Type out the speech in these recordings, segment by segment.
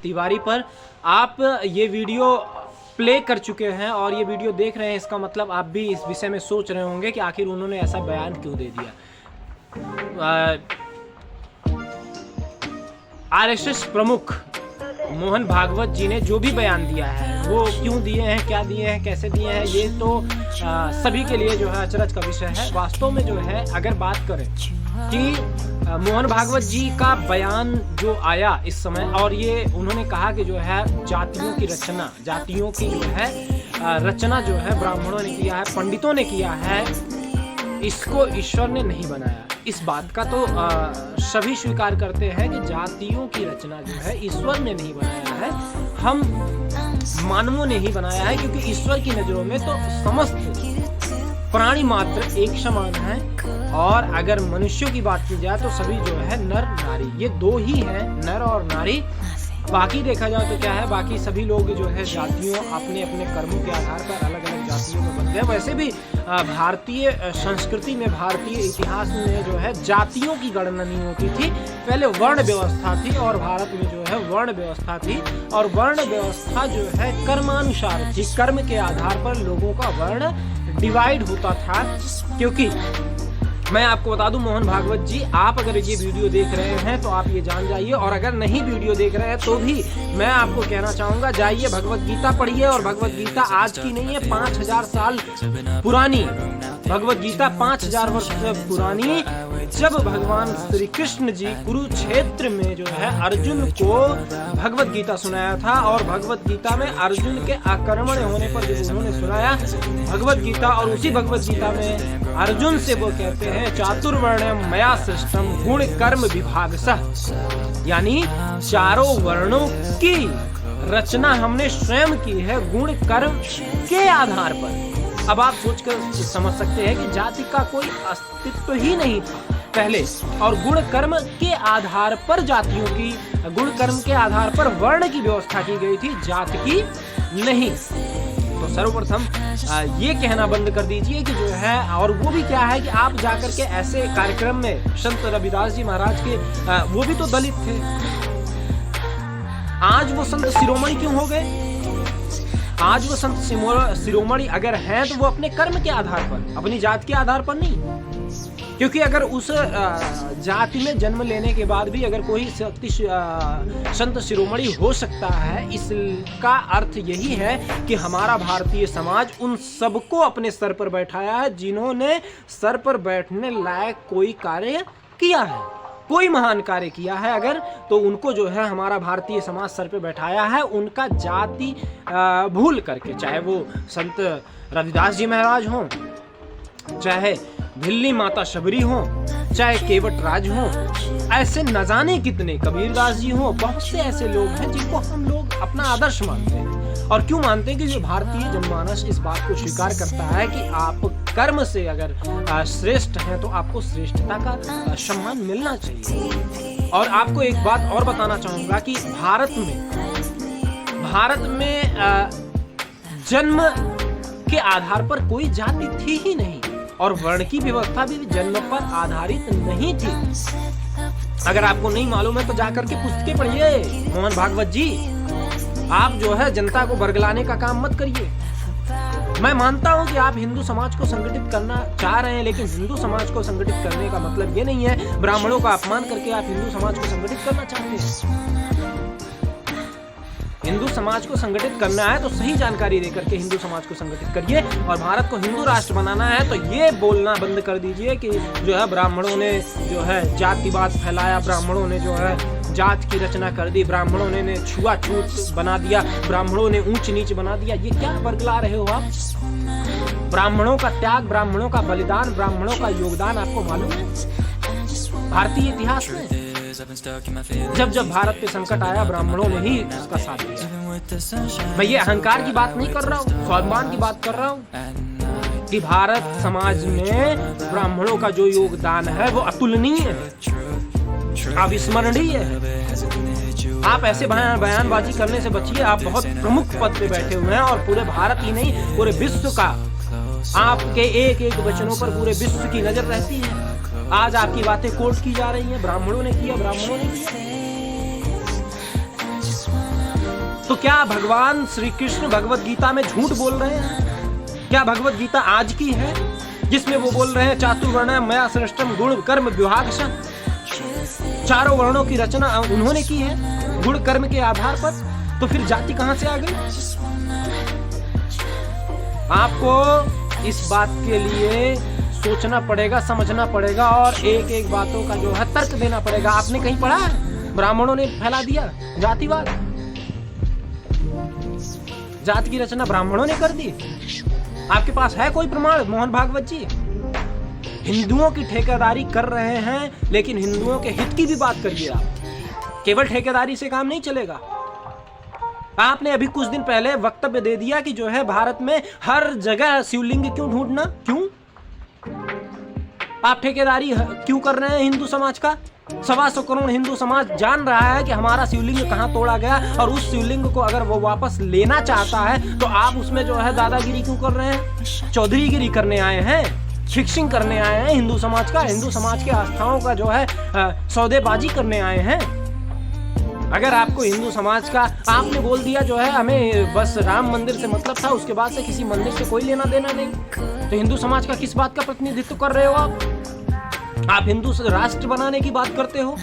तिवारी पर आप ये वीडियो प्ले कर चुके हैं और ये वीडियो देख रहे हैं, इसका मतलब आप भी इस विषय में सोच रहे होंगे कि आखिर उन्होंने ऐसा बयान क्यों दे दिया। आरएसएस प्रमुख मोहन भागवत जी ने जो भी बयान दिया है वो क्यों दिए हैं, क्या दिए हैं, कैसे दिए हैं, ये तो सभी के लिए जो है अचरज का विषय है। वास्तव में जो है अगर बात करें कि मोहन भागवत जी का बयान जो आया इस समय, और ये उन्होंने कहा कि जो है जातियों की रचना, जातियों की जो है रचना जो है ब्राह्मणों ने किया है, पंडितों ने किया है, इसको ईश्वर ने नहीं बनाया। इस बात का तो सभी स्वीकार करते हैं कि जातियों की रचना जो है ईश्वर ने नहीं बनाया है, हम मानवों ने ही बनाया है, क्योंकि ईश्वर की नजरों में तो समस्त प्राणी मात्र एक समान है। और अगर मनुष्यों की बात की जाए तो सभी जो है नर नारी, ये दो ही हैं, नर और नारी। बाकी देखा जाए तो क्या है, बाकी सभी लोग जो है जातियों अपने अपने कर्मों के आधार पर अलग अलग जातियों में बनते हैं। वैसे भी भारतीय संस्कृति में, भारतीय इतिहास में जो है जातियों की गणना नहीं होती थी, पहले वर्ण व्यवस्था थी और भारत में जो है वर्ण व्यवस्था थी। और वर्ण व्यवस्था जो है कर्मानुसार थी, कर्म के आधार पर लोगों का वर्ण डिवाइड होता था। क्योंकि मैं आपको बता दूं मोहन भागवत जी, आप अगर ये वीडियो देख रहे हैं तो आप ये जान जाइए, और अगर नहीं वीडियो देख रहे हैं तो भी मैं आपको कहना चाहूँगा, जाइए भगवत गीता पढ़िए। और भगवत गीता आज की नहीं है, 5000 साल पुरानी भगवत गीता, 5000 वर्ष पुरानी। जब भगवान श्री कृष्ण जी कुरुक्षेत्र में जो है अर्जुन को भगवत गीता सुनाया था, और भगवत गीता में अर्जुन के आक्रमण होने पर जब उन्होंने सुनाया भगवत गीता, और उसी भगवत गीता में अर्जुन से वो कहते हैं चातुर्वर्ण्यम मया सृष्टम गुण कर्म विभागशः, यानी चारों वर्णों की रचना हमने स्वयं की है गुण कर्म के आधार पर। अब आप सोचकर समझ सकते हैं कि जाति का कोई अस्तित्व ही नहीं था पहले, और गुण कर्म के आधार पर जातियों की, गुण कर्म के आधार पर वर्ण की व्यवस्था की गई थी, जाति की नहीं। तो सर्वप्रथम ये कहना बंद कर दीजिए कि जो है, और वो भी क्या है कि आप जाकर के ऐसे कार्यक्रम में, संत रविदास जी महाराज के, वो भी तो दलित थे, आज वो संत शिरोमणि क्यों हो गए? आज वो संत शिरोमणि अगर हैं तो वो अपने कर्म के आधार पर, अपनी जात के आधार पर नहीं। क्योंकि अगर उस जाति में जन्म लेने के बाद भी अगर कोई संत शिरोमणि हो सकता है, इसका अर्थ यही है कि हमारा भारतीय समाज उन सबको अपने सर पर बैठाया है जिन्होंने सर पर बैठने लायक कोई कार्य किया है, कोई महान कार्य किया है अगर, तो उनको जो है हमारा भारतीय समाज सर पे बैठाया है, उनका जाति भूल करके। चाहे वो संत रविदास जी महाराज हों, चाहे भिल्ली माता शबरी हो, चाहे केवट राज हो, ऐसे न जाने कितने, कबीरदास जी हो, बहुत से ऐसे लोग हैं जिनको हम लोग अपना आदर्श मानते हैं। और क्यों मानते हैं कि जो भारतीय जनमानस इस बात को स्वीकार करता है कि आप कर्म से अगर श्रेष्ठ हैं तो आपको श्रेष्ठता का सम्मान मिलना चाहिए। और आपको एक बात और बताना चाहूंगा कि भारत में जन्म के आधार पर कोई जाति थी ही नहीं, और वर्ण की व्यवस्था भी जन्म पर आधारित नहीं थी। अगर आपको नहीं मालूम है तो जाकर के पुस्तकें पढ़िए मोहन भागवत जी। आप जो है जनता को बरगलाने का काम मत करिए। मैं मानता हूं कि आप हिंदू समाज को संगठित करना चाह रहे हैं, लेकिन हिंदू समाज को संगठित करने का मतलब ये नहीं है ब्राह्मणों का अपमान करके आप हिंदू समाज को संगठित करना चाहते हैं। हिंदू समाज को संगठित करना है तो सही जानकारी देकर के हिंदू समाज को संगठित करिए, और भारत को हिंदू राष्ट्र बनाना है तो ये बोलना बंद कर दीजिए कि जो है ब्राह्मणों ने जो है जातिवाद फैलाया, ब्राह्मणों ने जो है जात की रचना कर दी, ब्राह्मणों ने छुआछूत बना दिया, ब्राह्मणों ने ऊंच नीच बना दिया। ये क्या बरगला रहे हो आप? ब्राह्मणों का त्याग, ब्राह्मणों का बलिदान, ब्राह्मणों का योगदान आपको मालूम है? भारतीय इतिहास में जब जब भारत पे संकट आया ब्राह्मणों ने ही उसका साथ दिया। मैं ये अहंकार की बात नहीं कर रहा हूँ, स्वाभिमान की बात कर रहा हूँ कि भारत समाज में ब्राह्मणों का जो योगदान है वो अतुलनीय है, अविस्मरणीय है। आप ऐसे बयानबाजी करने से बचिए। आप बहुत प्रमुख पद पे बैठे हुए हैं, और पूरे भारत ही नहीं पूरे विश्व का आपके एक एक वचनों पर पूरे विश्व की नजर रहती है। आज आपकी बातें कोट की जा रही हैं, ब्राह्मणों ने किया, ब्राह्मणों ने किया। तो क्या भगवान श्री कृष्ण भगवत गीता में झूठ बोल रहे हैं? क्या भगवत गीता आज की है जिसमें वो बोल रहे हैं चातुर्वर्ण मया सृष्टम गुण कर्म विभागशः, चारों वर्णों की रचना उन्होंने की है गुण कर्म के आधार पर? तो फिर जाति कहां से आ गई? आपको इस बात के लिए सोचना पड़ेगा, समझना पड़ेगा और एक एक बातों का जो है तर्क देना पड़ेगा। आपने कहीं पढ़ा है ब्राह्मणों ने फैला दिया जातिवाद? जाति की रचना ब्राह्मणों ने कर दी? आपके पास है कोई प्रमाण? मोहन भागवत जी हिंदुओं की ठेकेदारी कर रहे हैं, लेकिन हिंदुओं के हित की भी बात करिए आप। केवल ठेकेदारी से काम नहीं चलेगा। आपने अभी कुछ दिन पहले वक्तव्य दे दिया कि जो है भारत में हर जगह शिवलिंग क्यों ढूंढना? क्यों? आप ठेकेदारी क्यों कर रहे हैं हिंदू समाज का? 125 करोड़ हिंदू समाज जान रहा है कि हमारा शिवलिंग कहां तोड़ा गया, और उस शिवलिंग को अगर वो वापस लेना चाहता है तो आप उसमें जो है दादागिरी क्यों कर रहे हैं? चौधरीगिरी करने आए हैं, फिक्सिंग करने आए हैं हिंदू समाज का, हिंदू समाज के आस्थाओं का जो है सौदेबाजी करने आए हैं। अगर आपको हिंदू समाज का, आपने बोल दिया जो है हमें बस राम मंदिर से मतलब था, उसके बाद से किसी मंदिर से कोई लेना देना नहीं, तो हिंदू समाज का किस बात का प्रतिनिधित्व कर रहे हो आप हिंदू राष्ट्र बनाने की बात करते हो।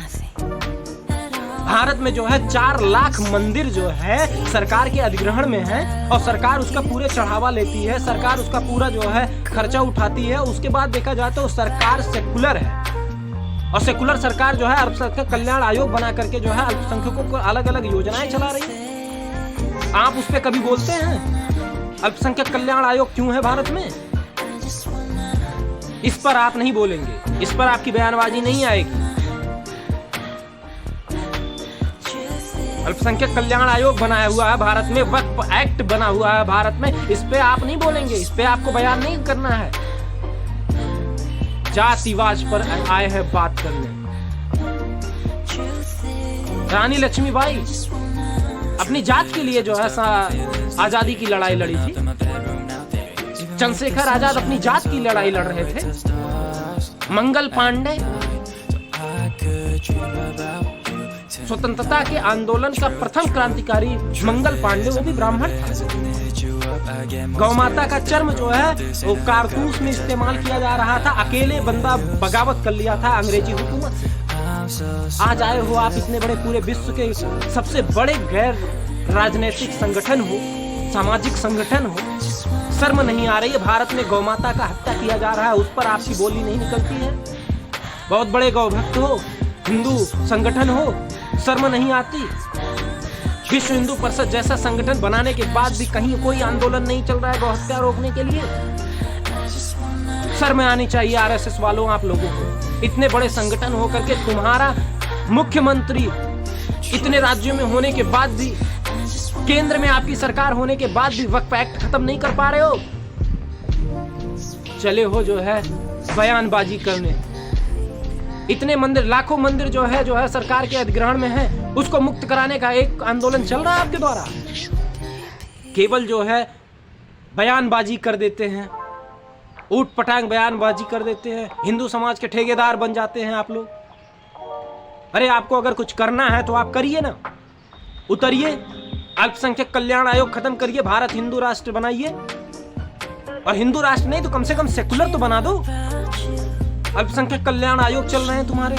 भारत में जो है 4 लाख मंदिर जो है सरकार के अधिग्रहण में है, और सरकार उसका पूरे चढ़ावा लेती है, सरकार उसका पूरा जो है खर्चा उठाती है। उसके बाद देखा जाए तो सरकार सेकुलर है, और सेकुलर सरकार जो है अल्पसंख्यक कल्याण आयोग बना करके जो है अल्पसंख्यकों को अलग अलग योजनाएं चला रही है। आप उस पर कभी बोलते हैं अल्पसंख्यक कल्याण आयोग क्यों है भारत में? इस पर आप नहीं बोलेंगे, इस पर आपकी बयानबाजी नहीं आएगी। अल्पसंख्यक कल्याण आयोग बनाया हुआ है भारत में, वक्फ एक्ट बना हुआ है भारत में, इस पे आप नहीं बोलेंगे, इस पे आपको बयान नहीं करना है। जातिवाद पर आए हैं बात करने। रानी लक्ष्मीबाई अपनी जात के लिए जो है आजादी की लड़ाई लड़ी थी। चंद्रशेखर आजाद अपनी जात की लड़ाई लड़ रहे थे। मंगल पांडे स्वतंत्रता के आंदोलन का प्रथम क्रांतिकारी मंगल पांडे, वो भी ब्राह्मण था। गौ माता का चर्म जो है वो कारतूस में इस्तेमाल किया जा रहा था। अकेले बंदा बगावत कर लिया था अंग्रेजी हुकूमत से। आज आए हो आप इतने बड़े पूरे विश्व के सबसे बड़े गैर राजनीतिक संगठन हो, सामाजिक संगठन हो, शर्म नहीं आ रही है? भारत में गौ माता का हत्या किया जा रहा है, उस पर आपकी बोली नहीं निकलती है? बहुत बड़े गौ भक्त हो, हिंदू संगठन हो, शर्म नहीं आती? विश्व हिंदू परिषद जैसा संगठन बनाने के बाद भी कहीं कोई आंदोलन नहीं चल रहा है गौ हत्या रोकने के लिए? शर्म आनी चाहिए आरएसएस वालों, आप लोगों को। इतने बड़े संगठन होकर के तुम्हारा मुख्यमंत्री इतने राज्यों में होने के बाद भी, केंद्र में आपकी सरकार होने के बाद भी वक्फ एक्ट खत्म नहीं कर पा रहे हो। चले हो जो है बयानबाजी करने। इतने मंदिर, लाखों मंदिर जो है सरकार के अधिग्रहण में है, उसको मुक्त कराने का एक आंदोलन चल रहा है आपके द्वारा। केवल जो है बयानबाजी कर देते हैं, ऊट पटांग बयानबाजी कर देते हैं, हिंदू समाज के ठेकेदार बन जाते हैं आप लोग। अरे आपको अगर कुछ करना है तो आप करिए ना, उतरिए, अल्पसंख्यक कल्याण आयोग खत्म करिए, भारत हिंदू राष्ट्र बनाइए। और हिंदू राष्ट्र नहीं तो कम से कम सेकुलर तो बना दो। अल्पसंख्यक कल्याण आयोग चल रहे हैं तुम्हारे,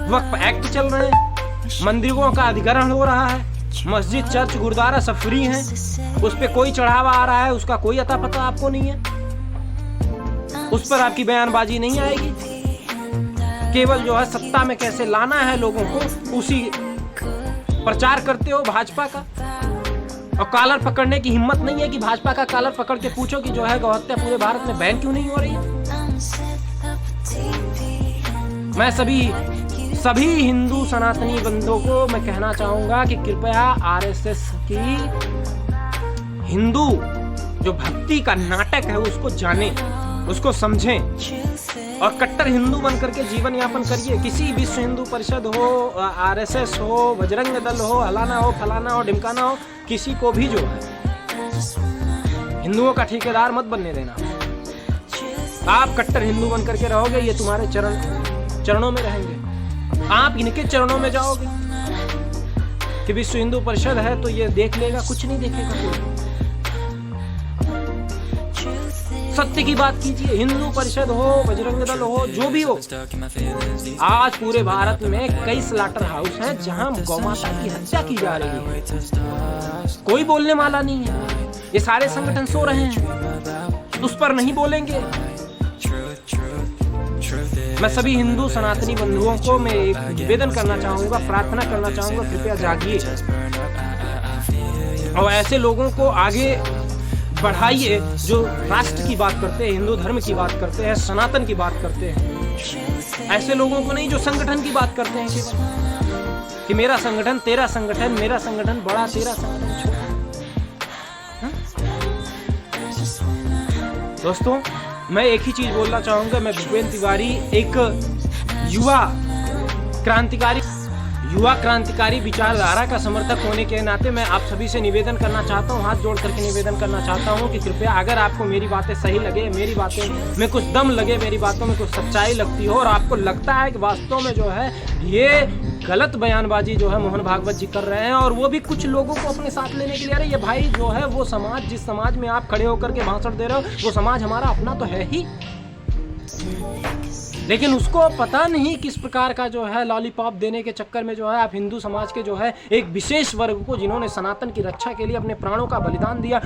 वक्फ एक्ट चल रहे हैं, मंदिरों का अधिग्रहण हो रहा है, मस्जिद चर्च गुरुद्वारा सब फ्री हैं, उस पे कोई चढ़ावा आ रहा है, उसका कोई अता पता आपको नहीं है, उस पर आपकी बयानबाजी नहीं आएगी। केवल जो है सत्ता में कैसे लाना है लोगों को, उसी प्रचार करते हो भाजपा का। और कॉलर पकड़ने की हिम्मत नहीं है कि भाजपा का कॉलर पकड़ के पूछो कि जो है गौ हत्या पूरे भारत में बैन क्यों नहीं हो रही है। मैं सभी हिंदू सनातनी बंधुओं को मैं कहना चाहूंगा कि कृपया आरएसएस की हिंदू जो भक्ति का नाटक है उसको जानें, उसको समझें और कट्टर हिंदू बन करके जीवन यापन करिए। किसी विश्व हिंदू परिषद हो, आरएसएस हो, बजरंग दल हो, हलाना हो, फलाना हो, ढिमकाना हो, किसी को भी जो है हिंदुओं का ठेकेदार मत बनने देना। आप कट्टर हिंदू बन करके रहोगे, ये तुम्हारे चरणों में रहेंगे, आप इनके चरणों में जाओगे। कि विश्व हिंदू परिषद है तो ये देख लेगा, कुछ नहीं देखेगा कोई। सत्य की बात कीजिए, हिंदू परिषद हो, बजरंग दल हो, जो भी हो, आज पूरे भारत में कई स्लॉटर हाउस हैं जहां गौमाता की हत्या की जा रही है, कोई बोलने वाला नहीं है। ये सारे संगठन सो रहे हैं, उस पर नहीं बोलेंगे। मैं सभी हिंदू सनातनी बंधुओं को मैं एक निवेदन करना चाहूंगा, प्रार्थना करना चाहूंगा, कृपया जागिए और ऐसे लोगों को आगे बढ़ाइए जो राष्ट्र की बात करते हैं, हिंदू धर्म की बात करते हैं, सनातन की बात करते हैं। ऐसे लोगों को नहीं जो संगठन की बात करते हैं कि मेरा संगठन, तेरा संगठन, मेरा संगठन बड़ा, तेरा संगठन छोटा। दोस्तों, मैं एक ही चीज बोलना चाहूंगा, मैं भूपेंद्र तिवारी एक युवा क्रांतिकारी विचारधारा का समर्थक होने के नाते मैं आप सभी से निवेदन करना चाहता हूं, हाथ जोड़ करके निवेदन करना चाहता हूं कि कृपया अगर आपको मेरी बातें सही लगे, मेरी बातें में कुछ दम लगे, मेरी बातों में कुछ सच्चाई लगती हो और आपको लगता है कि वास्तव में जो है ये गलत बयानबाजी जो है मोहन भागवत जी कर रहे हैं और वो भी कुछ लोगों को अपने साथ लेने के लिए, अरे ये भाई जो है वो समाज, जिस समाज में आप खड़े होकर के भाषण दे रहे हो वो समाज हमारा अपना तो है ही, लेकिन उसको पता नहीं किस प्रकार का जो है लॉलीपॉप देने के चक्कर में जो है आप हिंदू समाज के जो है एक विशेष वर्ग को, जिन्होंने सनातन की रक्षा के लिए अपने प्राणों का बलिदान दिया,